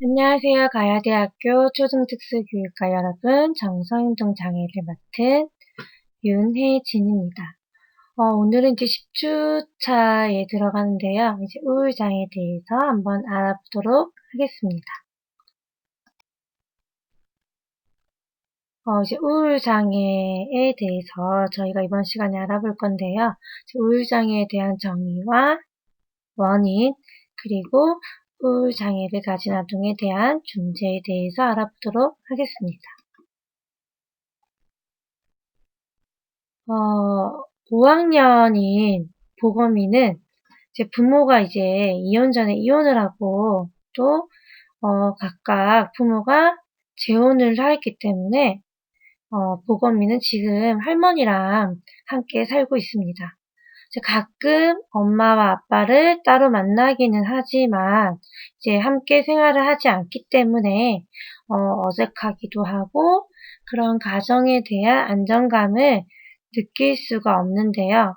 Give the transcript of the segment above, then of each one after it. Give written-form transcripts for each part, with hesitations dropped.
안녕하세요. 가야대학교 초등특수교육과 여러분, 정서행동 장애를 맡은 윤혜진입니다. 오늘은 이제 10주차에 들어가는데요. 이제 우울장애에 대해서 한번 알아보도록 하겠습니다. 이제 우울장애에 대해서 저희가 이번 시간에 알아볼 건데요. 우울장애에 대한 정의와 원인, 그리고 우울장애를 가진 아동에 대한 존재에 대해서 알아보도록 하겠습니다. 5학년인 보검이는 이제 부모가 이제 이혼 전에 이혼을 하고 또 각각 부모가 재혼을 하였기 때문에 보검이는 지금 할머니랑 함께 살고 있습니다. 이제 가끔 엄마와 아빠를 따로 만나기는 하지만 이제 함께 생활을 하지 않기 때문에 어색하기도 하고 그런 가정에 대한 안정감을 느낄 수가 없는데요.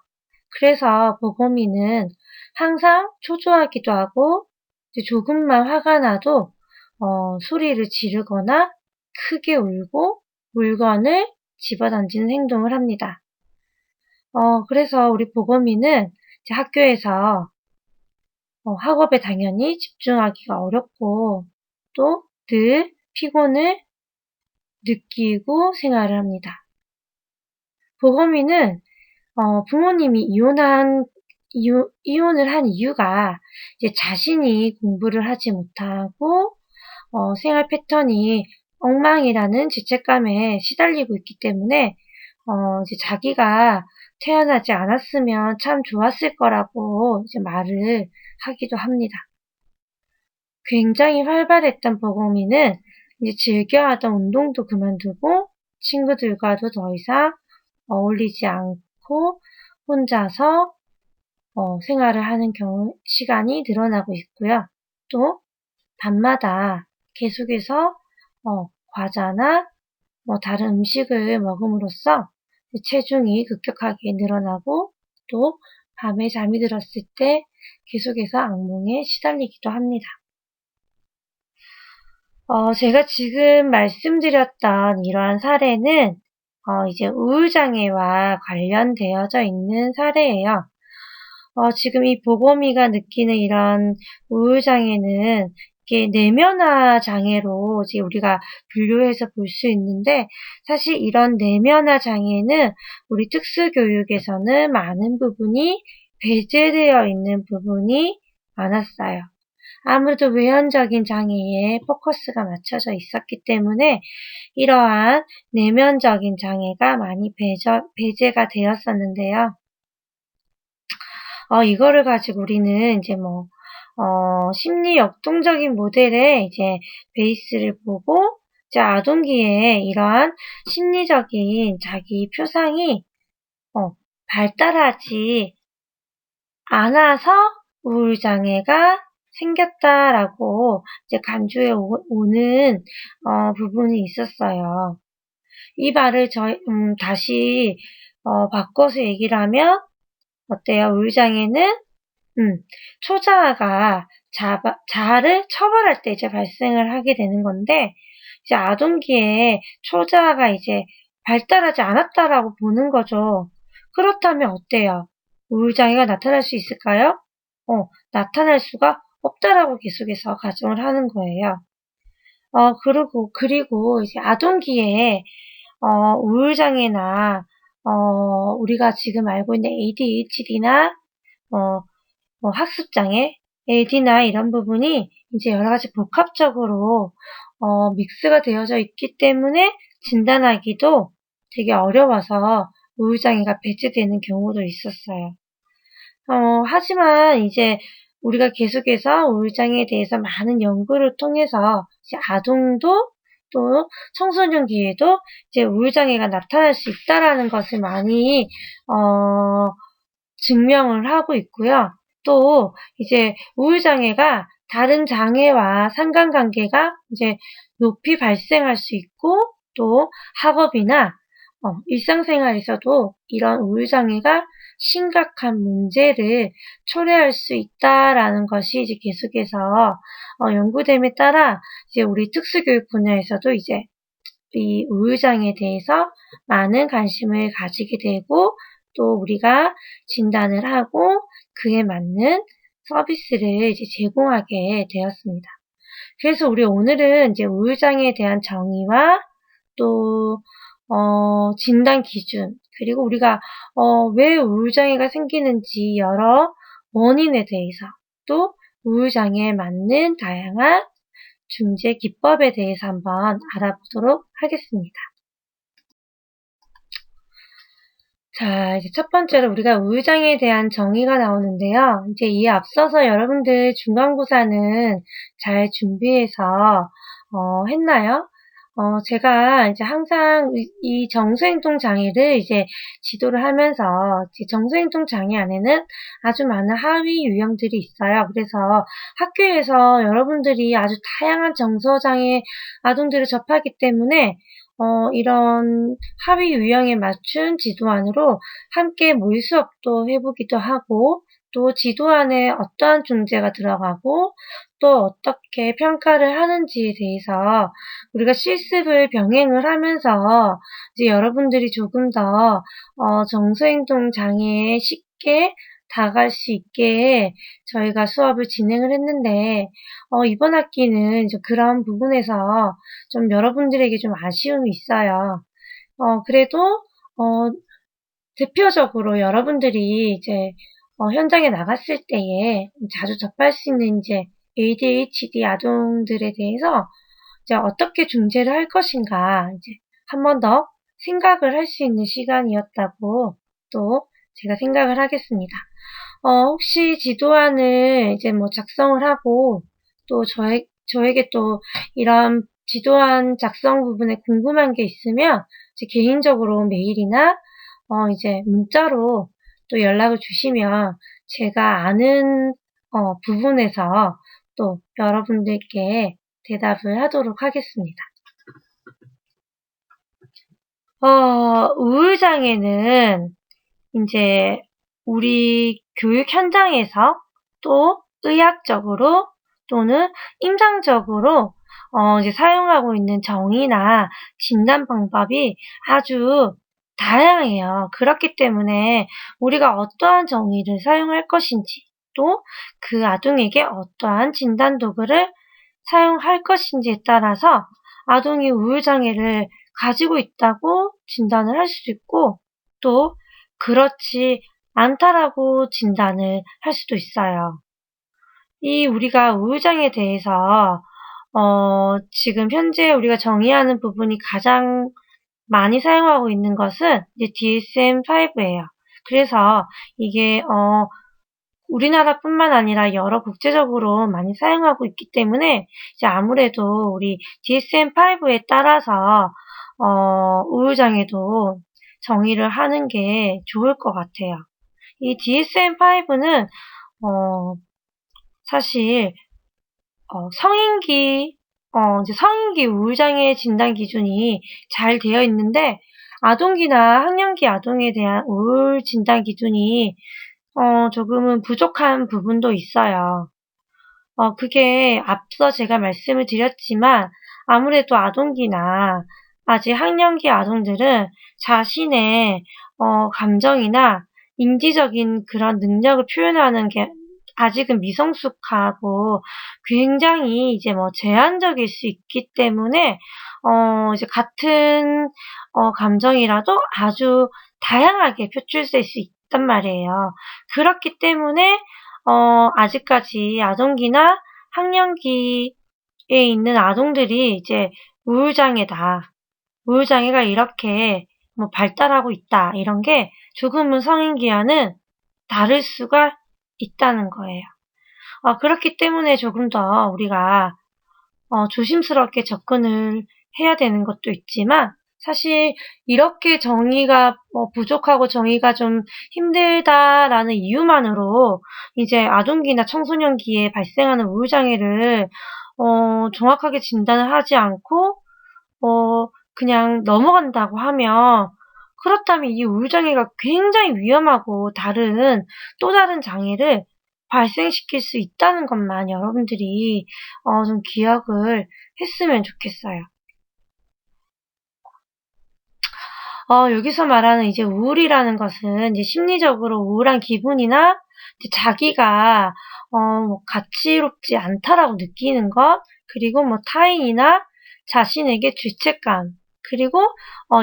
그래서 보검이는 항상 초조하기도 하고 이제 조금만 화가 나도 소리를 지르거나 크게 울고 물건을 집어던지는 행동을 합니다. 그래서 우리 보검이는 이제 학교에서 학업에 당연히 집중하기가 어렵고 또 늘 피곤을 느끼고 생활을 합니다. 보검이는 부모님이 이혼을 한 이유가 이제 자신이 공부를 하지 못하고 생활 패턴이 엉망이라는 죄책감에 시달리고 있기 때문에 이제 자기가 태어나지 않았으면 참 좋았을 거라고 이제 말을 하기도 합니다. 굉장히 활발했던 보검이는 이제 즐겨하던 운동도 그만두고 친구들과도 더 이상 어울리지 않고 혼자서 생활을 하는 시간이 늘어나고 있고요. 또 밤마다 계속해서 과자나 다른 음식을 먹음으로써 체중이 급격하게 늘어나고 또 밤에 잠이 들었을 때 계속해서 악몽에 시달리기도 합니다. 제가 지금 말씀드렸던 이러한 사례는 이제 우울장애와 관련되어져 있는 사례예요. 지금 이 보검이가 느끼는 이런 우울장애는 이게 내면화 장애로 이제 우리가 분류해서 볼 수 있는데 사실 이런 내면화 장애는 우리 특수교육에서는 많은 부분이 배제되어 있는 부분이 많았어요. 아무래도 외현적인 장애에 포커스가 맞춰져 있었기 때문에 이러한 내면적인 장애가 많이 배제가 되었었는데요. 이거를 가지고 우리는 이제 심리 역동적인 모델의 이제 베이스를 보고 이제 아동기에 이러한 심리적인 자기 표상이 발달하지 않아서 우울장애가 생겼다라고 이제 간주해 오는 부분이 있었어요. 이 말을 다시 바꿔서 얘기를 하면 어때요? 우울장애는 초자아가 자아를 처벌할 때 이제 발생을 하게 되는 건데 이제 아동기에 초자아가 이제 발달하지 않았다라고 보는 거죠. 그렇다면 어때요? 우울장애가 나타날 수 있을까요? 나타날 수가 없다라고 계속해서 가정을 하는 거예요. 그리고 이제 아동기에 우울장애나 우리가 지금 알고 있는 ADHD나 학습장애, AD나 이런 부분이 이제 여러 가지 복합적으로 믹스가 되어져 있기 때문에 진단하기도 되게 어려워서 우울장애가 배제되는 경우도 있었어요. 하지만 이제 우리가 계속해서 우울장애에 대해서 많은 연구를 통해서 이제 아동도 또 청소년기에도 이제 우울장애가 나타날 수 있다라는 것을 많이 증명을 하고 있고요. 또 이제 우울장애가 다른 장애와 상관관계가 이제 높이 발생할 수 있고 또 학업이나 일상생활에서도 이런 우울장애가 심각한 문제를 초래할 수 있다라는 것이 이제 계속해서 연구됨에 따라 이제 우리 특수교육 분야에서도 이제 이 우울장애에 대해서 많은 관심을 가지게 되고 또 우리가 진단을 하고 그에 맞는 서비스를 이제 제공하게 되었습니다. 그래서 우리 오늘은 이제 우울장애에 대한 정의와 또 진단 기준, 그리고 우리가 왜 우울장애가 생기는지 여러 원인에 대해서 또 우울장애에 맞는 다양한 중재 기법에 대해서 한번 알아보도록 하겠습니다. 자, 이제 첫 번째로 우리가 우울장애에 대한 정의가 나오는데요. 이제 이에 앞서서 여러분들 중간고사는 잘 준비해서 했나요? 제가 이제 항상 이 정서행동 장애를 이제 지도를 하면서 정서행동 장애 안에는 아주 많은 하위 유형들이 있어요. 그래서 학교에서 여러분들이 아주 다양한 정서장애 아동들을 접하기 때문에 이런 하위 유형에 맞춘 지도안으로 함께 모의 수업도 해보기도 하고 또 지도안에 어떠한 중재가 들어가고 또 어떻게 평가를 하는지에 대해서 우리가 실습을 병행을 하면서 이제 여러분들이 조금 더 정서행동 장애에 쉽게 다가갈 수 있게 저희가 수업을 진행을 했는데 이번 학기는 이제 그런 부분에서 좀 여러분들에게 좀 아쉬움이 있어요. 그래도 대표적으로 여러분들이 이제 현장에 나갔을 때에 자주 접할 수 있는 이제 ADHD 아동들에 대해서 이제 어떻게 중재를 할 것인가 이제 한 번 더 생각을 할 수 있는 시간이었다고 또 제가 생각을 하겠습니다. 혹시 지도안을 이제 뭐 작성을 하고 또 저에게 또 이런 지도안 작성 부분에 궁금한 게 있으면 이제 개인적으로 메일이나 이제 문자로 또 연락을 주시면 제가 아는 부분에서 또 여러분들께 대답을 하도록 하겠습니다. 우울장애는 이제 우리 교육 현장에서 또 의학적으로 또는 임상적으로 이제 사용하고 있는 정의나 진단 방법이 아주 다양해요. 그렇기 때문에 우리가 어떠한 정의를 사용할 것인지 또 그 아동에게 어떠한 진단 도구를 사용할 것인지에 따라서 아동이 우울장애를 가지고 있다고 진단을 할 수도 있고 또 그렇지 않다라고 진단을 할 수도 있어요. 우리가 우울장애에 대해서 지금 현재 우리가 정의하는 부분이 가장 많이 사용하고 있는 것은 이제 DSM-5예요. 그래서 이게 우리나라뿐만 아니라 여러 국제적으로 많이 사용하고 있기 때문에 이제 아무래도 우리 DSM-5에 따라서 우울장애도 정의를 하는 게 좋을 것 같아요. 이 DSM-5는 사실 이제 성인기 우울장애 진단 기준이 잘 되어 있는데 아동기나 학령기 아동에 대한 우울 진단 기준이 조금은 부족한 부분도 있어요. 그게 앞서 제가 말씀을 드렸지만 아무래도 아동기나 아직 학령기 아동들은 자신의 감정이나 인지적인 그런 능력을 표현하는 게 아직은 미성숙하고 굉장히 이제 뭐 제한적일 수 있기 때문에 이제 같은 감정이라도 아주 다양하게 표출될 수 있단 말이에요. 그렇기 때문에 아직까지 아동기나 학령기에 있는 아동들이 이제 우울장애다. 우울장애가 이렇게 뭐 발달하고 있다. 이런 게 조금은 성인기와는 다를 수가 있다는 거예요. 그렇기 때문에 조금 더 우리가 조심스럽게 접근을 해야 되는 것도 있지만 사실 이렇게 정의가 부족하고 정의가 좀 힘들다라는 이유만으로 이제 아동기나 청소년기에 발생하는 우울장애를 정확하게 진단을 하지 않고 그냥 넘어간다고 하면 그렇다면 이 우울장애가 굉장히 위험하고 또 다른 장애를 발생시킬 수 있다는 것만 여러분들이 좀 기억을 했으면 좋겠어요. 여기서 말하는 이제 우울이라는 것은 이제 심리적으로 우울한 기분이나 이제 자기가 뭐 가치롭지 않다라고 느끼는 것, 그리고 뭐 타인이나 자신에게 죄책감, 그리고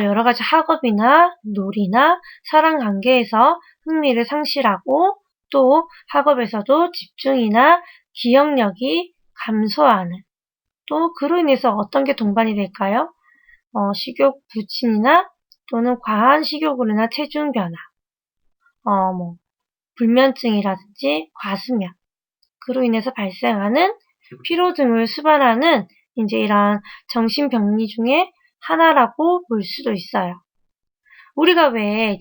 여러 가지 학업이나 놀이나 사람 관계에서 흥미를 상실하고 또 학업에서도 집중이나 기억력이 감소하는, 또 그로 인해서 어떤 게 동반이 될까요? 식욕 부진이나 또는 과한 식욕으로나 체중 변화, 뭐 불면증이라든지 과수면, 그로 인해서 발생하는 피로 등을 수반하는 이제 이런 정신병리 중에 하나라고 볼 수도 있어요. 우리가 왜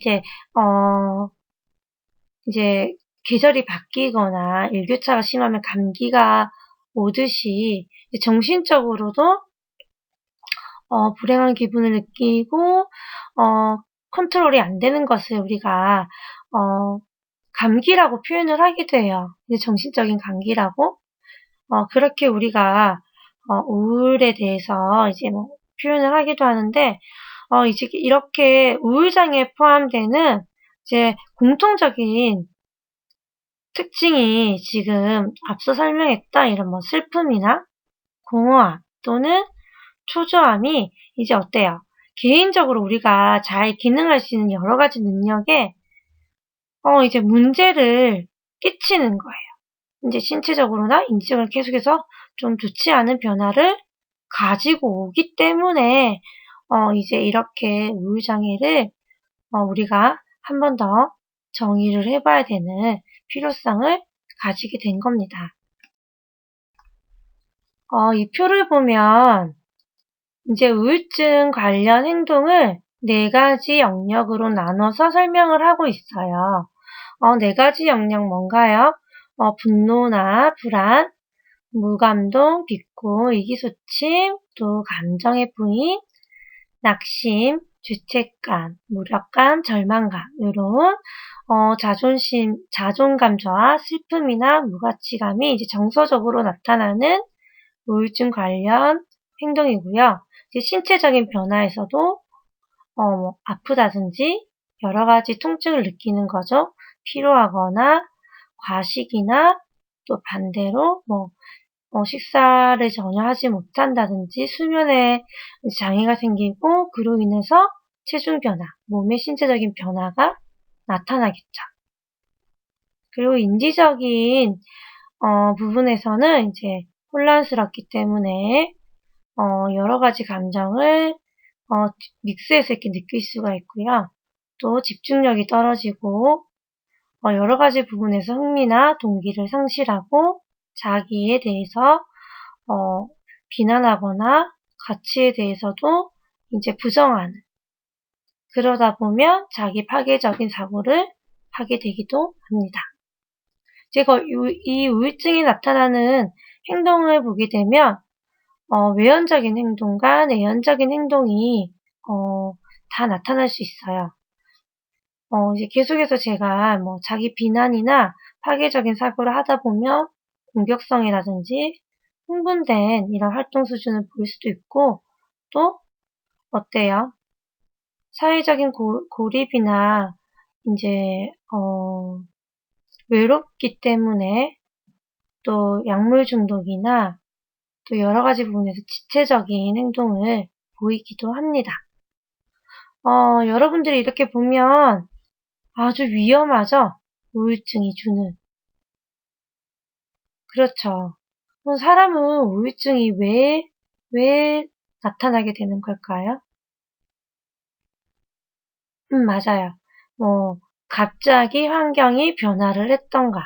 이제 계절이 바뀌거나 일교차가 심하면 감기가 오듯이 정신적으로도 불행한 기분을 느끼고 컨트롤이 안 되는 것을 우리가 감기라고 표현을 하기도 해요. 정신적인 감기라고. 그렇게 우리가 우울에 대해서 이제 뭐 표현을 하기도 하는데, 이제 이렇게 우울장애에 포함되는 이제 공통적인 특징이 지금 앞서 설명했던 이런 뭐 슬픔이나 공허함 또는 초조함이 이제 어때요? 개인적으로 우리가 잘 기능할 수 있는 여러 가지 능력에 이제 문제를 끼치는 거예요. 이제 신체적으로나 인지적으로 계속해서 좀 좋지 않은 변화를 가지고 오기 때문에 이제 이렇게 우울장애를 우리가 한 번 더 정의를 해봐야 되는 필요성을 가지게 된 겁니다. 이 표를 보면 이제 우울증 관련 행동을 4가지 영역으로 나눠서 설명을 하고 있어요. 4가지 영역 뭔가요? 분노나 불안, 무감동, 비꼬, 이기소침, 또 감정의 부인, 낙심, 죄책감, 무력감, 절망감, 이런 자존감 저하, 슬픔이나 무가치감이 이제 정서적으로 나타나는 우울증 관련 행동이고요. 이제 신체적인 변화에서도 뭐 아프다든지 여러 가지 통증을 느끼는 거죠. 피로하거나 과식이나 또 반대로 뭐 식사를 전혀 하지 못한다든지 수면에 장애가 생기고 그로 인해서 체중 변화, 몸의 신체적인 변화가 나타나겠죠. 그리고 인지적인 부분에서는 이제 혼란스럽기 때문에 여러 가지 감정을 믹스해서 이렇게 느낄 수가 있고요. 또 집중력이 떨어지고 여러 가지 부분에서 흥미나 동기를 상실하고 자기에 대해서 비난하거나 가치에 대해서도 이제 부정하는, 그러다 보면 자기 파괴적인 사고를 하게 되기도 합니다. 제가 이 우울증이 나타나는 행동을 보게 되면 외연적인 행동과 내연적인 행동이 다 나타날 수 있어요. 이제 계속해서 제가 뭐 자기 비난이나 파괴적인 사고를 하다 보면 공격성이라든지 흥분된 이런 활동 수준을 보일 수도 있고, 또 어때요? 사회적인 고립이나 이제 외롭기 때문에 또 약물 중독이나 또 여러 가지 부분에서 지체적인 행동을 보이기도 합니다. 여러분들이 이렇게 보면 아주 위험하죠? 우울증이 주는. 그렇죠. 그럼 사람은 우울증이 왜 나타나게 되는 걸까요? 맞아요. 갑자기 환경이 변화를 했던가,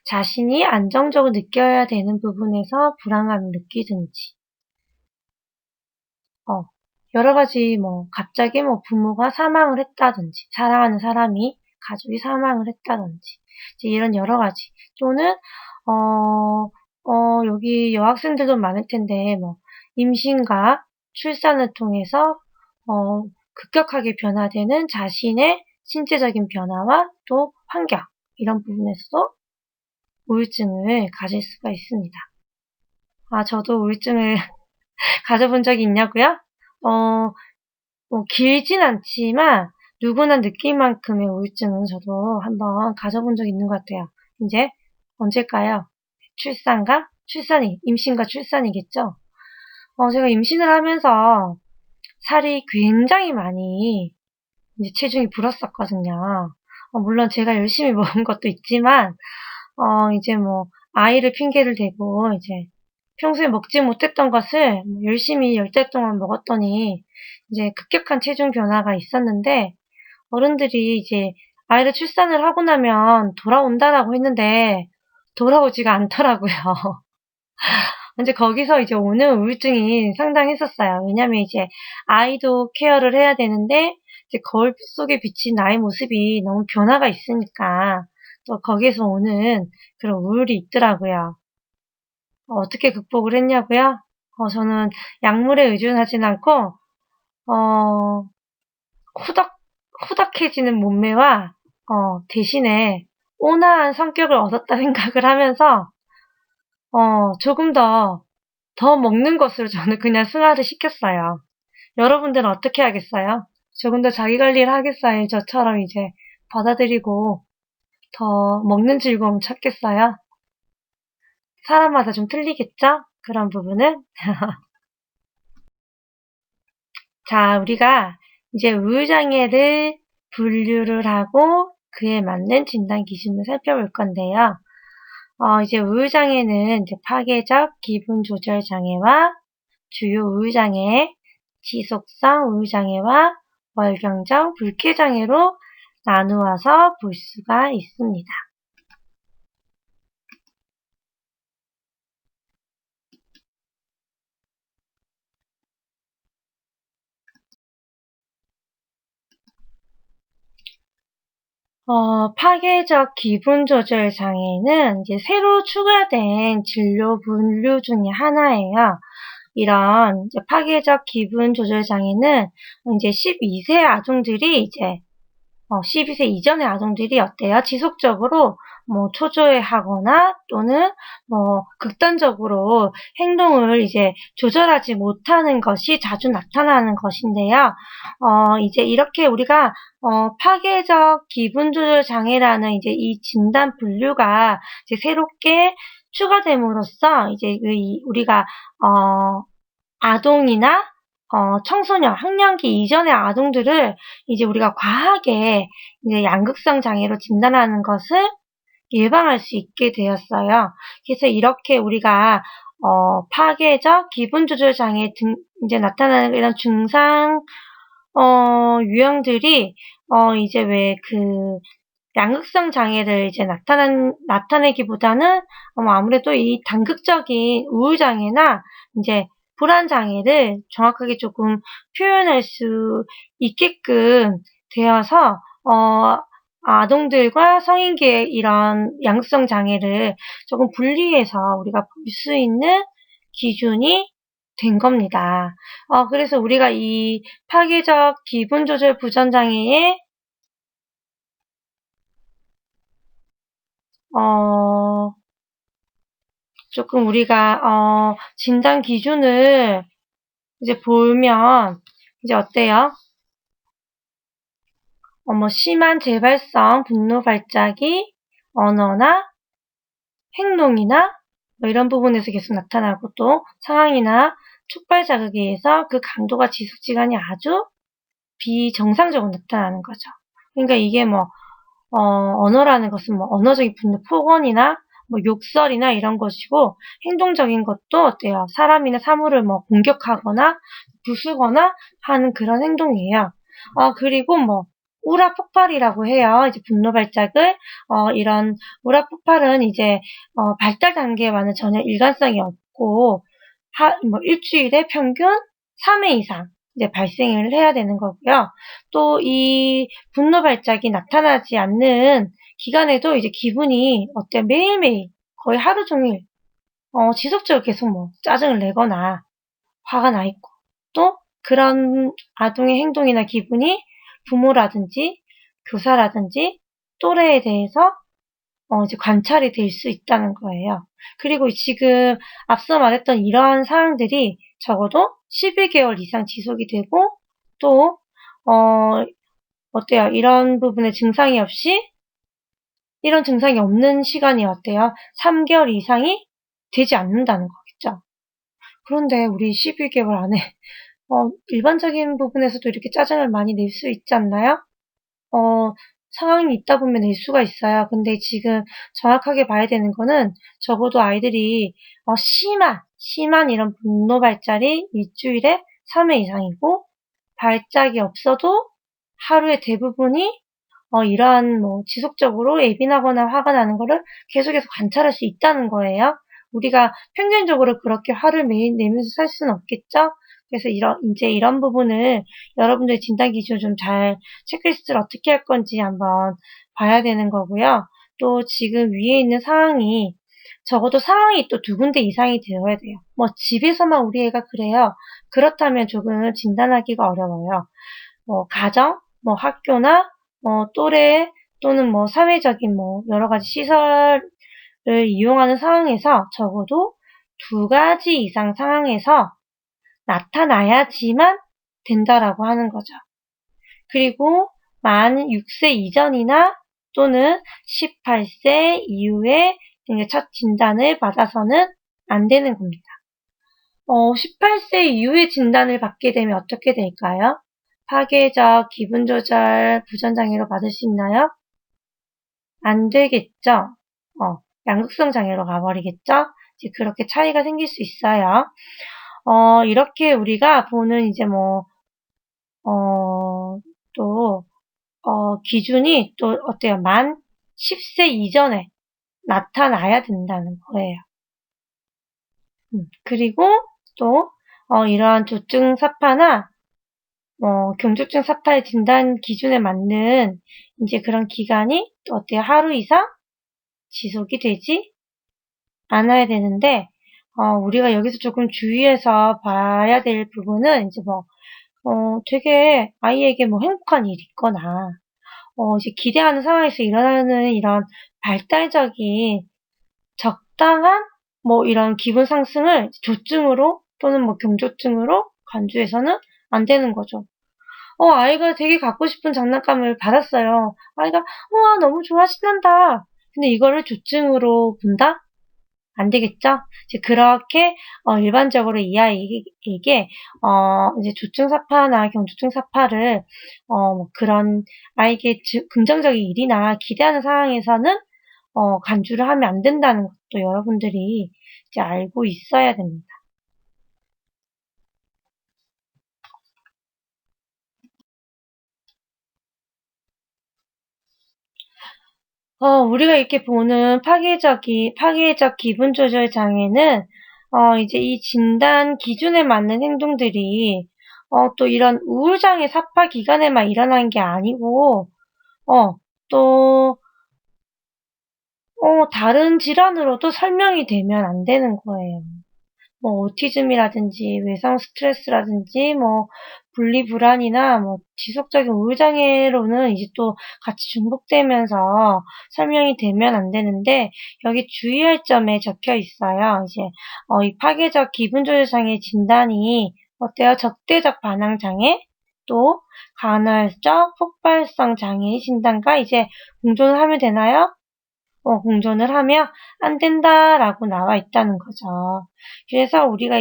자신이 안정적으로 느껴야 되는 부분에서 불안감을 느끼든지, 여러 가지 갑자기 부모가 사망을 했다든지, 사랑하는 사람이, 가족이 사망을 했다든지, 이제 이런 여러 가지, 또는, 여기 여학생들도 많을 텐데, 임신과 출산을 통해서, 급격하게 변화되는 자신의 신체적인 변화와 또 환경, 이런 부분에서도 우울증을 가질 수가 있습니다. 저도 우울증을 가져본 적이 있냐고요? 길진 않지만 누구나 느낄 만큼의 우울증은 저도 한번 가져본 적이 있는 것 같아요. 이제 언제일까요? 임신과 출산이겠죠? 제가 임신을 하면서 살이 굉장히 많이 이제 체중이 불었었거든요. 물론 제가 열심히 먹은 것도 있지만, 이제 뭐, 아이를 핑계를 대고, 이제, 평소에 먹지 못했던 것을 열심히 10달 동안 먹었더니, 이제 급격한 체중 변화가 있었는데, 어른들이 이제 아이를 출산을 하고 나면 돌아온다라고 했는데, 돌아오지가 않더라고요. 이제 거기서 이제 오는 우울증이 상당했었어요. 왜냐면 이제 아이도 케어를 해야 되는데, 이제 거울 속에 비친 나의 모습이 너무 변화가 있으니까, 또 거기에서 오는 그런 우울이 있더라고요. 어떻게 극복을 했냐고요? 저는 약물에 의존하진 않고, 어, 후덕해지는 몸매와, 대신에 온화한 성격을 얻었다 생각을 하면서, 조금 더 먹는 것으로 저는 그냥 승화를 시켰어요. 여러분들은 어떻게 하겠어요? 조금 더 자기 관리를 하겠어요? 저처럼 이제 받아들이고 더 먹는 즐거움 찾겠어요? 사람마다 좀 틀리겠죠? 그런 부분은? 자, 우리가 이제 우울장애를 분류를 하고 그에 맞는 진단 기준을 살펴볼 건데요. 이제 우울장애는 이제 파괴적 기분 조절 장애와 주요 우울장애, 지속성 우울장애와 월경적 불쾌장애로 나누어서 볼 수가 있습니다. 파괴적 기분 조절 장애는 이제 새로 추가된 진료 분류 중에 하나예요. 이런 이제 파괴적 기분 조절 장애는 이제 12세 아동들이 이제 12세 이전의 아동들이 어때요? 지속적으로 뭐 초조해하거나 또는 뭐 극단적으로 행동을 이제 조절하지 못하는 것이 자주 나타나는 것인데요. 이제 이렇게 우리가 파괴적 기분 조절 장애라는 이제 이 진단 분류가 이제 새롭게 추가됨으로써 이제 우리가 아동이나 청소년, 학령기 이전의 아동들을 이제 우리가 과하게 이제 양극성 장애로 진단하는 것을 예방할 수 있게 되었어요. 그래서 이렇게 우리가 파괴적 기분 조절 장애 등 이제 나타나는 이런 증상 유형들이 이제 왜 그 양극성 장애를 이제 나타내기보다는 아무래도 이 단극적인 우울 장애나 이제 불안 장애를 정확하게 조금 표현할 수 있게끔 되어서 아동들과 성인기의 이런 양극성 장애를 조금 분리해서 우리가 볼 수 있는 기준이 된 겁니다. 그래서 우리가 이 파괴적 기분 조절 부전 장애에 조금 우리가 진단 기준을 이제 보면 이제 어때요? 심한 재발성 분노 발작이 언어나 행동이나 뭐 이런 부분에서 계속 나타나고 또 상황이나 촉발 자극에 의해서 그 강도가 지속기간이 아주 비정상적으로 나타나는 거죠. 그러니까 이게 언어라는 것은 언어적인 분노 폭언이나 욕설이나 이런 것이고, 행동적인 것도 어때요? 사람이나 사물을 공격하거나 부수거나 하는 그런 행동이에요. 그리고 우라 폭발이라고 해요. 이제 분노 발작을, 이런 우라 폭발은 이제, 발달 단계와는 전혀 일관성이 없고, 일주일에 평균 3회 이상 이제 발생을 해야 되는 거고요. 또 이 분노 발작이 나타나지 않는 기간에도 이제 기분이 어때요? 매일매일 거의 하루 종일 지속적으로 계속 짜증을 내거나 화가 나 있고 또 그런 아동의 행동이나 기분이 부모라든지 교사라든지 또래에 대해서 이제 관찰이 될 수 있다는 거예요. 그리고 지금 앞서 말했던 이러한 사항들이 적어도 11개월 이상 지속이 되고 또 어때요? 이런 부분에 증상이 없이 이런 증상이 없는 시간이 어때요? 3개월 이상이 되지 않는다는 거겠죠. 그런데 우리 11개월 안에 일반적인 부분에서도 이렇게 짜증을 많이 낼 수 있지 않나요? 상황이 있다 보면 낼 수가 있어요. 근데 지금 정확하게 봐야 되는 거는 적어도 아이들이 심한 이런 분노 발작이 일주일에 3회 이상이고 발작이 없어도 하루의 대부분이 이러한 지속적으로 예민하거나 화가 나는 거를 계속해서 관찰할 수 있다는 거예요. 우리가 평균적으로 그렇게 화를 매일 내면서 살 수는 없겠죠? 그래서 이제 이런 부분을 여러분들의 진단 기준을 좀 잘 체크리스트를 어떻게 할 건지 한번 봐야 되는 거고요. 또 지금 위에 있는 상황이 적어도 상황이 또 2군데 이상이 되어야 돼요. 집에서만 우리 애가 그래요. 그렇다면 조금 진단하기가 어려워요. 가정, 학교나 또래 또는 사회적인 여러 가지 시설을 이용하는 상황에서 적어도 2가지 이상 상황에서 나타나야지만 된다라고 하는 거죠. 그리고 만 6세 이전이나 또는 18세 이후에 첫 진단을 받아서는 안 되는 겁니다. 18세 이후에 진단을 받게 되면 어떻게 될까요? 파괴적 기분조절 부전장애로 받을 수 있나요? 안 되겠죠? 양극성 장애로 가버리겠죠? 이제 그렇게 차이가 생길 수 있어요. 이렇게 우리가 보는 이제 또, 기준이 또 어때요? 만 10세 이전에 나타나야 된다는 거예요. 그리고 또, 이러한 두증 사파나, 경조증 사파의 진단 기준에 맞는 이제 그런 기간이 또 어때요? 하루 이상 지속이 되지 않아야 되는데, 우리가 여기서 조금 주의해서 봐야 될 부분은 이제 되게 아이에게 행복한 일이 있거나, 이제 기대하는 상황에서 일어나는 이런 발달적인 적당한 이런 기분 상승을 조증으로 또는 경조증으로 간주해서는 안 되는 거죠. 아이가 되게 갖고 싶은 장난감을 받았어요. 아이가, 우와, 너무 좋아, 신난다. 근데 이거를 조증으로 본다? 안 되겠죠? 이제 그렇게, 일반적으로 이 아이에게, 이제 조증사파나 경조증사파를, 그런 아이에게 긍정적인 일이나 기대하는 상황에서는, 간주를 하면 안 된다는 것도 여러분들이 이제 알고 있어야 됩니다. 우리가 이렇게 보는 파괴적 기분 조절 장애는, 이제 이 진단 기준에 맞는 행동들이, 또 이런 우울장애 사파 기간에만 일어난 게 아니고, 또, 다른 질환으로도 설명이 되면 안 되는 거예요. 오티즘이라든지, 외상 스트레스라든지, 분리불안이나, 지속적인 우울장애로는 이제 또 같이 중복되면서 설명이 되면 안 되는데, 여기 주의할 점에 적혀 있어요. 이제, 이 파괴적 기분조절장애 진단이 어때요? 적대적 반항장애, 또, 간헐적 폭발성 장애의 진단과 이제 공존을 하면 되나요? 공존을 하면 안 된다라고 나와 있다는 거죠. 그래서 우리가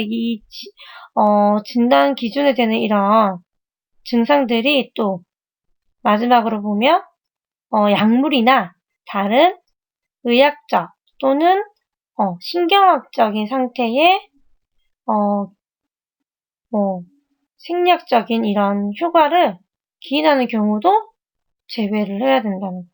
진단 기준에 되는 이런 증상들이 또 마지막으로 보면, 약물이나 다른 의학적 또는 신경학적인 상태의, 생리학적인 이런 효과를 기인하는 경우도 제외를 해야 된다는 거예요.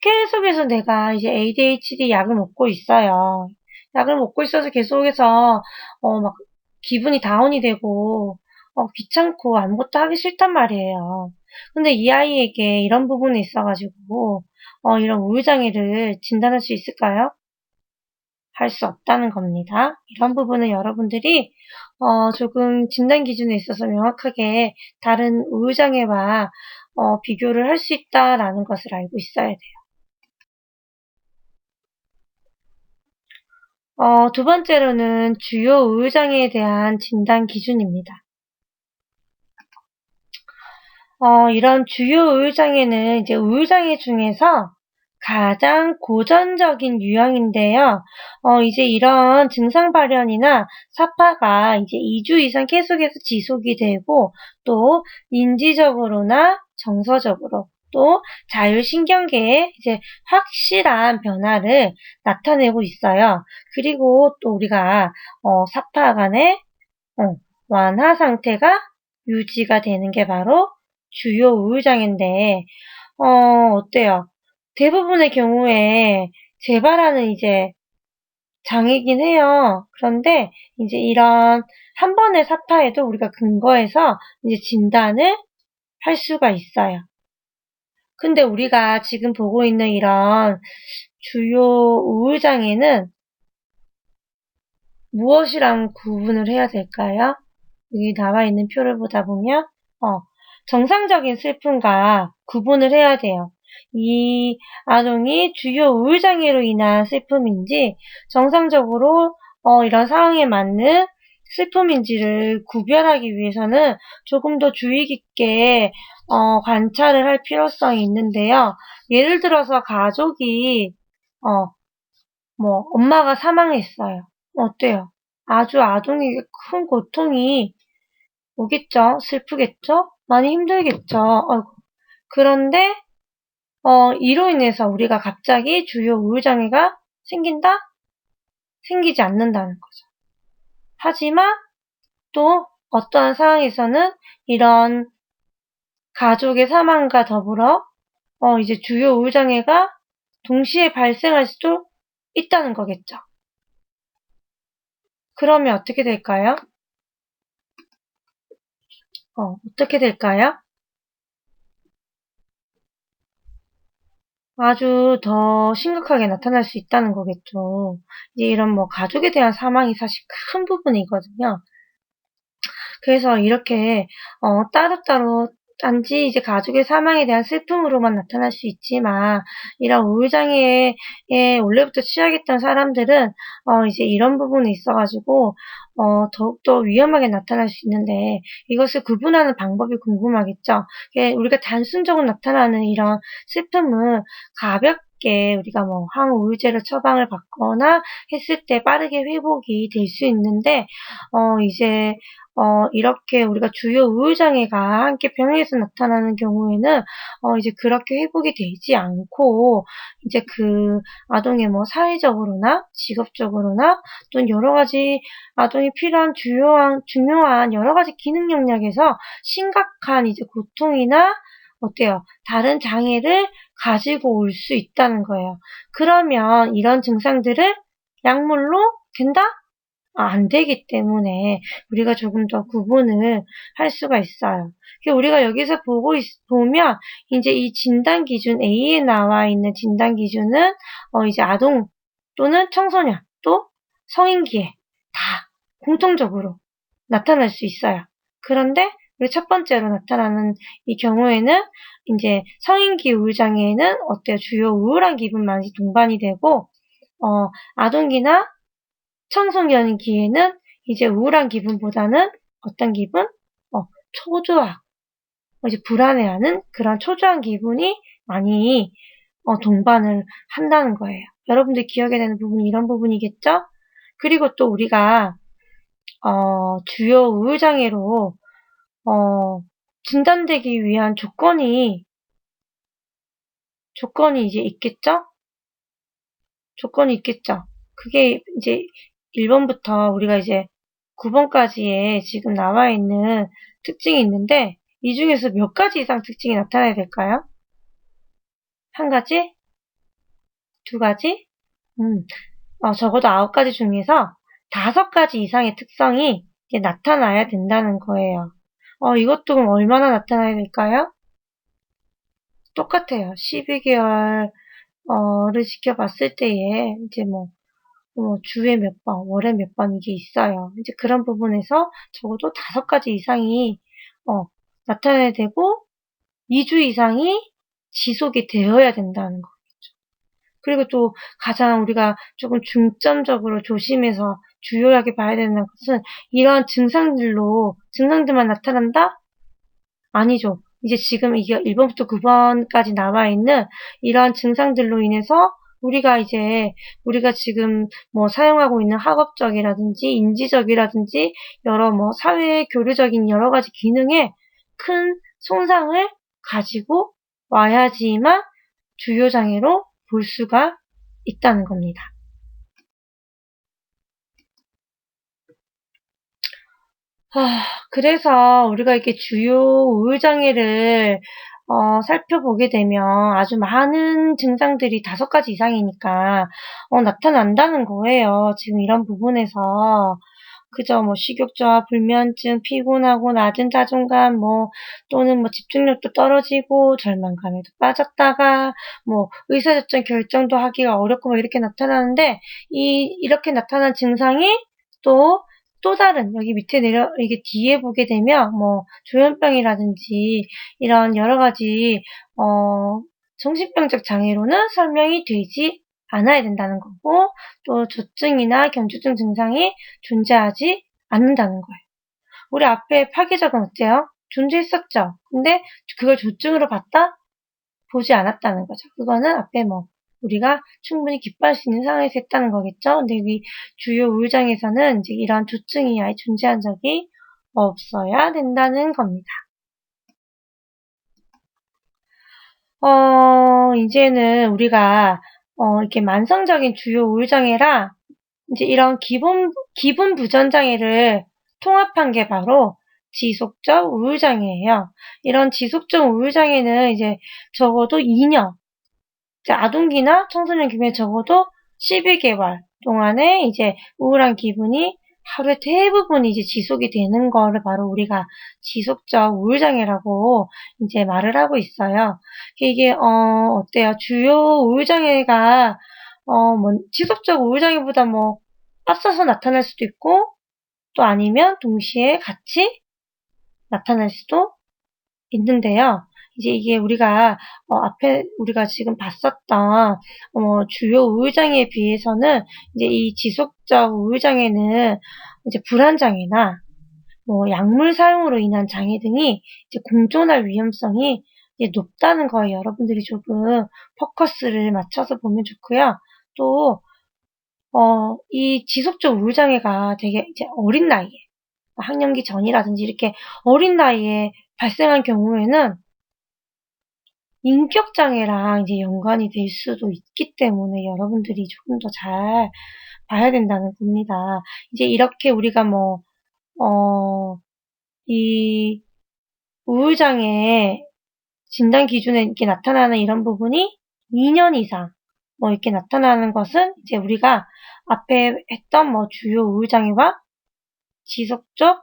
계속해서 내가 이제 ADHD 약을 먹고 있어요. 약을 먹고 있어서 계속해서, 막, 기분이 다운이 되고, 귀찮고 아무것도 하기 싫단 말이에요. 근데 이 아이에게 이런 부분이 있어가지고, 이런 우울장애를 진단할 수 있을까요? 할 수 없다는 겁니다. 이런 부분은 여러분들이 조금 진단 기준에 있어서 명확하게 다른 우울장애와 비교를 할 수 있다라는 것을 알고 있어야 돼요. 두 번째로는 주요 우울장애에 대한 진단 기준입니다. 이런 주요 우울장애는 이제 우울장애 중에서 가장 고전적인 유형인데요. 이제 이런 증상 발현이나 사파가 이제 2주 이상 계속해서 지속이 되고, 또 인지적으로나 정서적으로, 또 자율신경계에 이제 확실한 변화를 나타내고 있어요. 그리고 또 우리가 사파 간의 완화 상태가 유지가 되는 게 바로 주요 우울장애인데, 어때요? 대부분의 경우에 재발하는 이제 장애긴 해요. 그런데 이제 이런 한 번의 사파에도 우리가 근거해서 이제 진단을 할 수가 있어요. 근데 우리가 지금 보고 있는 이런 주요 우울장애는 무엇이랑 구분을 해야 될까요? 여기 나와 있는 표를 보다 보면, 정상적인 슬픔과 구분을 해야 돼요. 이 아동이 주요 우울장애로 인한 슬픔인지, 정상적으로, 이런 상황에 맞는 슬픔인지를 구별하기 위해서는 조금 더 주의 깊게, 관찰을 할 필요성이 있는데요. 예를 들어서 가족이, 엄마가 사망했어요. 어때요? 아주 아동에게 큰 고통이 오겠죠? 슬프겠죠? 많이 힘들겠죠? 아이고. 그런데, 이로 인해서 우리가 갑자기 주요 우울장애가 생긴다? 생기지 않는다는 거죠. 하지만 또 어떠한 상황에서는 이런 가족의 사망과 더불어, 이제 주요 우울장애가 동시에 발생할 수도 있다는 거겠죠. 그러면 어떻게 될까요? 어떻게 될까요? 아주 더 심각하게 나타날 수 있다는 거겠죠. 이제 이런 가족에 대한 사망이 사실 큰 부분이거든요. 그래서 이렇게 따로따로 단지 이제 가족의 사망에 대한 슬픔으로만 나타날 수 있지만, 이런 우울장애에 원래부터 취약했던 사람들은 이제 이런 부분이 있어가지고 더욱더 위험하게 나타날 수 있는데, 이것을 구분하는 방법이 궁금하겠죠. 우리가 단순적으로 나타나는 이런 슬픔은 가볍게 우리가 항우울제를 처방을 받거나 했을 때 빠르게 회복이 될 수 있는데, 이제 이렇게 우리가 주요 우울장애가 함께 병행해서 나타나는 경우에는 이제 그렇게 회복이 되지 않고, 이제 그 아동의 사회적으로나 직업적으로나 또는 여러 가지 아동이 필요한 중요한 여러 가지 기능 영역에서 심각한 이제 고통이나 어때요? 다른 장애를 가지고 올 수 있다는 거예요. 그러면 이런 증상들을 약물로 된다? 안 되기 때문에 우리가 조금 더 구분을 할 수가 있어요. 우리가 여기서 보면 이제 이 진단 기준 A에 나와 있는 진단 기준은 이제 아동 또는 청소년 또 성인기에 다 공통적으로 나타날 수 있어요. 그런데 우리 첫 번째로 나타나는 이 경우에는 이제 성인기 우울장애에는 어때요? 주요 우울한 기분만이 동반이 되고, 아동기나 청소년기에는 이제 우울한 기분보다는 어떤 기분? 초조함, 이제 불안해하는 그런 초조한 기분이 많이 동반을 한다는 거예요. 여러분들 기억해야 되는 부분이 이런 부분이겠죠? 그리고 또 우리가 주요 우울장애로 진단되기 위한 조건이 이제 있겠죠? 조건이 있겠죠? 그게 이제 1번부터 우리가 이제 9번까지의 지금 나와 있는 특징이 있는데, 이 중에서 몇 가지 이상 특징이 나타나야 될까요? 한 가지? 두 가지? 적어도 9가지 중에서 5가지 이상의 특성이 이제 나타나야 된다는 거예요. 이것도 그럼 얼마나 나타나야 될까요? 똑같아요. 12개월을 지켜봤을 때에 이제 주에 몇 번, 월에 몇 번 이게 있어요. 이제 그런 부분에서 적어도 5가지 이상이 나타나야 되고 2주 이상이 지속이 되어야 된다는 거. 그리고 또 가장 우리가 조금 중점적으로 조심해서 주요하게 봐야 되는 것은 이러한 증상들만 나타난다? 아니죠. 이제 지금 이게 1번부터 9번까지 나와 있는 이러한 증상들로 인해서 우리가 지금 사용하고 있는 학업적이라든지 인지적이라든지 여러 사회 교류적인 여러 가지 기능에 큰 손상을 가지고 와야지만 주요 장애로 볼 수가 있다는 겁니다. 그래서 우리가 이렇게 주요 우울장애를 살펴보게 되면 아주 많은 증상들이 5가지 이상이니까 나타난다는 거예요. 지금 이런 부분에서 그저 식욕저하, 불면증, 피곤하고 낮은 자존감, 또는 집중력도 떨어지고 절망감에도 빠졌다가 의사결정 결정도 하기가 어렵고 이렇게 나타나는데 이렇게 나타난 증상이 또 다른 여기 밑에 이게 뒤에 보게 되면 조현병이라든지 이런 여러 가지 정신병적 장애로는 설명이 되지 않아야 된다는 거고 또 조증이나 경주증 증상이 존재하지 않는다는 거예요. 우리 앞에 파괴적은 어때요? 존재했었죠. 근데 그걸 조증으로 봤다? 보지 않았다는 거죠. 그거는 앞에 우리가 충분히 기뻐할 수 있는 상황에서 했다는 거겠죠. 근데 여기 주요 우울장애에서는 이제 이러한 조증이 아예 존재한 적이 없어야 된다는 겁니다. 이제는 우리가 이렇게 만성적인 주요 우울장애랑 이제 이런 기분 부전장애를 통합한 게 바로 지속적 우울장애예요. 이런 지속적 우울장애는 이제 적어도 2년, 아동기나 청소년 기준에 적어도 12개월 동안에 이제 우울한 기분이 하루에 대부분 이제 지속이 되는 거를 바로 우리가 지속적 우울장애라고 이제 말을 하고 있어요. 이게 어때요? 주요 우울장애가 지속적 우울장애보다 앞서서 나타날 수도 있고 또 아니면 동시에 같이 나타날 수도 있는데요. 이제 이게 우리가 앞에 우리가 지금 봤었던 주요 우울장애에 비해서는 이제 이 지속적 우울장애는 이제 불안장애나 약물 사용으로 인한 장애 등이 이제 공존할 위험성이 이제 높다는 거예요. 여러분들이 조금 포커스를 맞춰서 보면 좋고요. 또 이 지속적 우울장애가 되게 이제 어린 나이에 학령기 전이라든지 이렇게 어린 나이에 발생한 경우에는 인격장애랑 이제 연관이 될 수도 있기 때문에 여러분들이 조금 더 잘 봐야 된다는 겁니다. 이제 이렇게 우리가 이 우울장애 진단 기준에 이렇게 나타나는 이런 부분이 2년 이상 이렇게 나타나는 것은 이제 우리가 앞에 했던 주요 우울장애와 지속적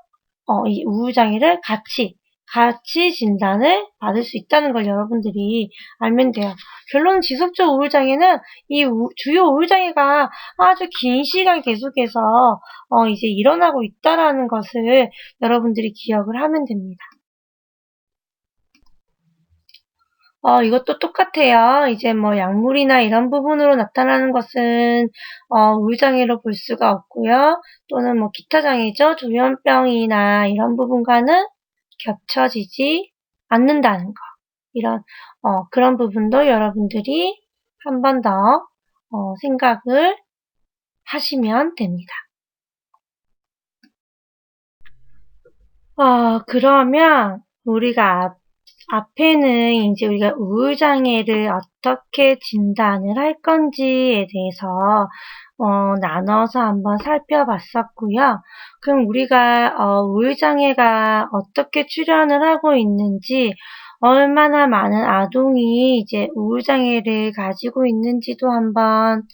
이 우울장애를 같이 진단을 받을 수 있다는 걸 여러분들이 알면 돼요. 결론은 지속적 우울장애는 이 주요 우울장애가 아주 긴 시간 계속해서 이제 일어나고 있다라는 것을 여러분들이 기억을 하면 됩니다. 이것도 똑같아요. 이제 약물이나 이런 부분으로 나타나는 것은 우울장애로 볼 수가 없고요. 또는 기타 장애죠. 조현병이나 이런 부분과는 겹쳐지지 않는다는 거. 이런 그런 부분도 여러분들이 한 번 더 생각을 하시면 됩니다. 그러면 우리가 앞에는 이제 우리가 우울장애를 어떻게 진단을 할 건지에 대해서 나눠서 한번 살펴봤었고요. 그럼 우리가 우울장애가 어떻게 출현을 하고 있는지, 얼마나 많은 아동이 이제 우울장애를 가지고 있는지도 한번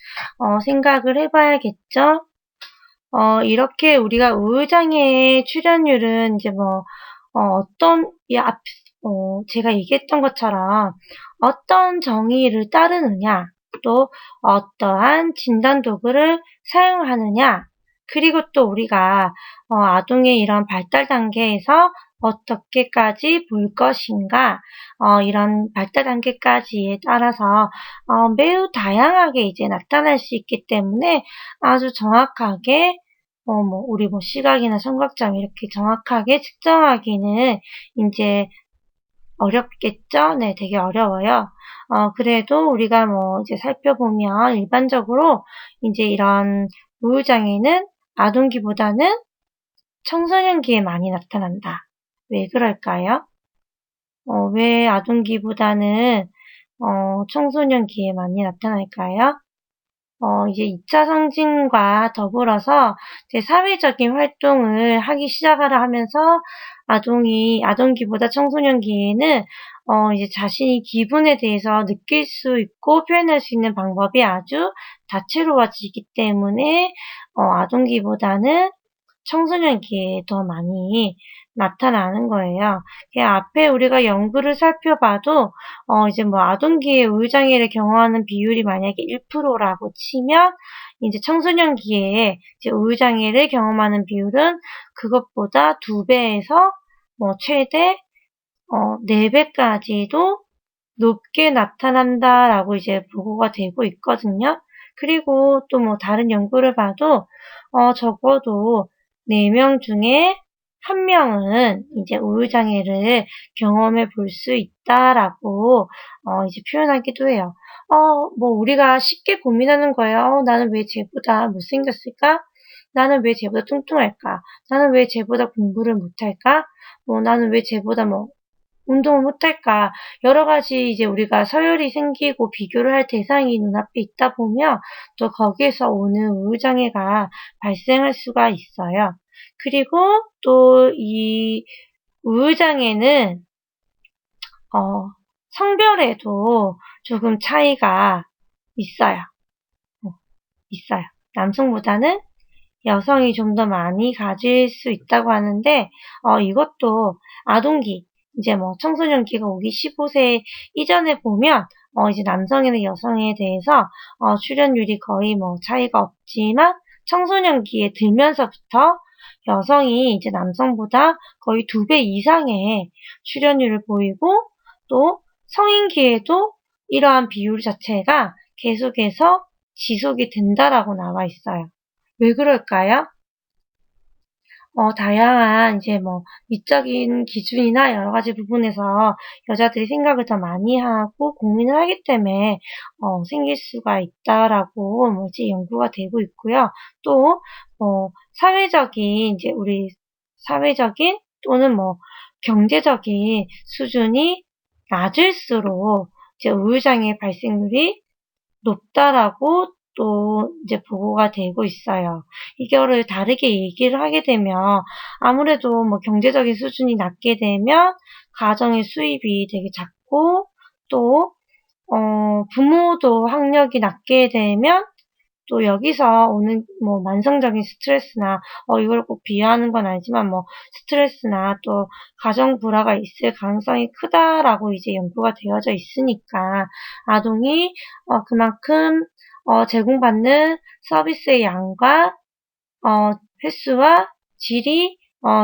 생각을 해봐야겠죠. 이렇게 우리가 우울장애의 출현율은 이제 제가 얘기했던 것처럼 어떤 정의를 따르느냐, 또 어떠한 진단 도구를 사용하느냐, 그리고 또 우리가 아동의 이런 발달 단계에서 어떻게까지 볼 것인가, 이런 발달 단계까지에 따라서 매우 다양하게 이제 나타날 수 있기 때문에 아주 정확하게 우리 시각이나 청각점 이렇게 정확하게 측정하기는 이제 어렵겠죠? 네, 되게 어려워요. 그래도 우리가 이제 살펴보면 일반적으로 이제 이런 우울장애는 아동기보다는 청소년기에 많이 나타난다. 왜 그럴까요? 왜 아동기보다는 청소년기에 많이 나타날까요? 이제 2차 성징과 더불어서 이제 사회적인 활동을 하기 시작하라 하면서 아동기보다 청소년기에는 이제 자신이 기분에 대해서 느낄 수 있고 표현할 수 있는 방법이 아주 다채로워지기 때문에 아동기보다는 청소년기에 더 많이 나타나는 거예요. 앞에 우리가 연구를 살펴봐도 이제 아동기에 우울장애를 경험하는 비율이 만약에 1%라고 치면 이제 청소년기에 이제 우울장애를 경험하는 비율은 그것보다 2배에서 최대 4배까지도 높게 나타난다라고 이제 보고가 되고 있거든요. 그리고 또 다른 연구를 봐도 적어도 4명 중에 1명은 이제 우울장애를 경험해 볼 수 있다라고 이제 표현하기도 해요. 우리가 쉽게 고민하는 거예요. 나는 왜 쟤보다 못생겼을까? 나는 왜 쟤보다 뚱뚱할까? 나는 왜 쟤보다 공부를 못할까? 나는 왜 쟤보다 운동을 못할까? 여러 가지 이제 우리가 서열이 생기고 비교를 할 대상이 눈앞에 있다 보면 또 거기에서 오는 우울장애가 발생할 수가 있어요. 그리고 또 이 우울장애는 성별에도 조금 차이가 있어요. 있어요. 남성보다는 여성이 좀 더 많이 가질 수 있다고 하는데 이것도 아동기, 이제 청소년기가 오기 15세 이전에 보면 이제 남성이나 여성에 대해서 출연율이 거의 차이가 없지만 청소년기에 들면서부터 여성이 이제 남성보다 거의 2배 이상의 출연율을 보이고 또 성인기에도 이러한 비율 자체가 계속해서 지속이 된다라고 나와 있어요. 왜 그럴까요? 다양한 이제 미적인 기준이나 여러 가지 부분에서 여자들이 생각을 더 많이 하고 고민을 하기 때문에 생길 수가 있다라고 이제 연구가 되고 있고요. 또 사회적인 이제 우리 사회적인 또는 경제적인 수준이 낮을수록 이제 우울장애 발생률이 높다라고 또 이제 보고가 되고 있어요. 이거를 다르게 얘기를 하게 되면 아무래도 경제적인 수준이 낮게 되면 가정의 수입이 되게 작고 또 부모도 학력이 낮게 되면 또 여기서 오는 만성적인 스트레스나 이걸 꼭 비하하는 건 아니지만 스트레스나 또 가정 불화가 있을 가능성이 크다라고 이제 연구가 되어져 있으니까 아동이 그만큼 제공받는 서비스의 양과 횟수와 질이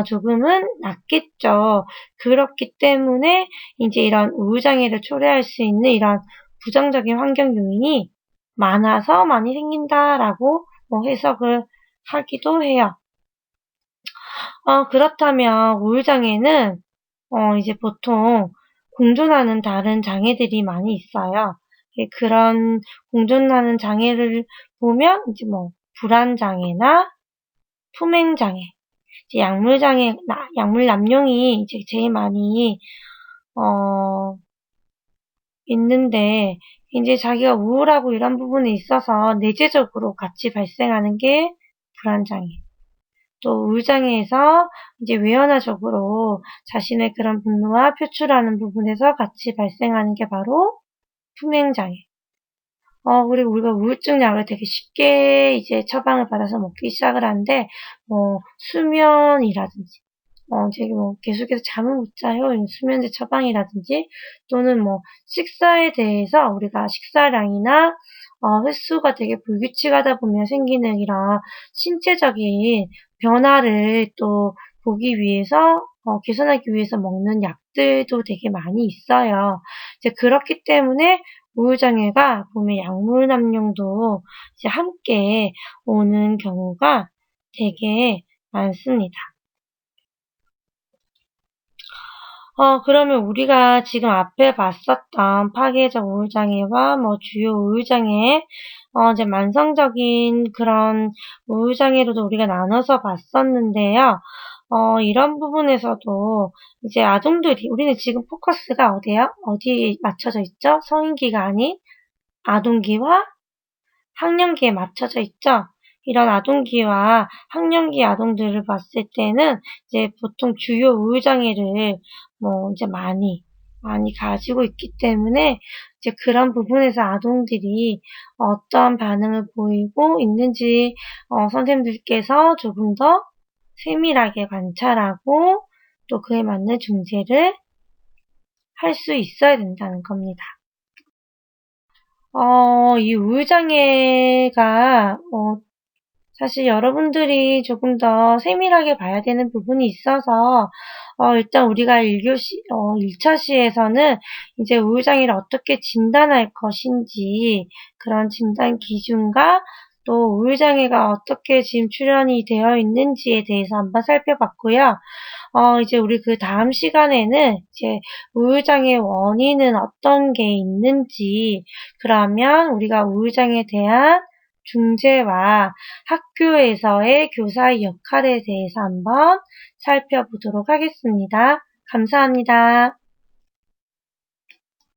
조금은 낮겠죠. 그렇기 때문에 이제 이런 우울장애를 초래할 수 있는 이런 부정적인 환경 요인이 많아서 많이 생긴다라고 해석을 하기도 해요. 그렇다면 우울장애는 이제 보통 공존하는 다른 장애들이 많이 있어요. 그런 공존하는 장애를 보면 이제 불안장애나 품행장애, 이제 약물남용이 이제 제일 많이 있는데 이제 자기가 우울하고 이런 부분에 있어서 내재적으로 같이 발생하는 게 불안장애. 또 우울장애에서 이제 외연화적으로 자신의 그런 분노와 표출하는 부분에서 같이 발생하는 게 바로 품행장애. 그리고 우리가 우울증 약을 되게 쉽게 이제 처방을 받아서 먹기 시작을 하는데, 수면이라든지, 이제 뭐 계속해서 잠을 못 자요. 수면제 처방이라든지 또는 뭐 식사에 대해서 우리가 식사량이나 횟수가 되게 불규칙하다 보면 생기는 이런 신체적인 변화를 또 보기 위해서 개선하기 위해서 먹는 약들도 되게 많이 있어요. 이제 그렇기 때문에 우울장애가 보면 약물 남용도 이제 함께 오는 경우가 되게 많습니다. 그러면 우리가 지금 앞에 봤었던 파괴적 우울장애와 뭐 주요 우울장애, 이제 만성적인 그런 우울장애로도 우리가 나눠서 봤었는데요. 이런 부분에서도 이제 아동들이, 우리는 지금 포커스가 어디에요? 어디에 맞춰져 있죠? 성인기가 아닌 아동기와 학령기에 맞춰져 있죠. 이런 아동기와 학령기 아동들을 봤을 때는 이제 보통 주요 우울장애를 뭐 이제 많이 가지고 있기 때문에 이제 그런 부분에서 아동들이 어떠한 반응을 보이고 있는지 선생님들께서 조금 더 세밀하게 관찰하고 또 그에 맞는 중재를 할 수 있어야 된다는 겁니다. 이 우울장애가 사실 여러분들이 조금 더 세밀하게 봐야 되는 부분이 있어서 일단 우리가 1차 시에서는 이제 우울장애를 어떻게 진단할 것인지 그런 진단 기준과 또 우울장애가 어떻게 지금 출현이 되어 있는지에 대해서 한번 살펴봤고요. 이제 우리 그 다음 시간에는 이제 우울장애 원인은 어떤 게 있는지, 그러면 우리가 우울장애에 대한 중재와 학교에서의 교사의 역할에 대해서 한번 살펴보도록 하겠습니다. 감사합니다.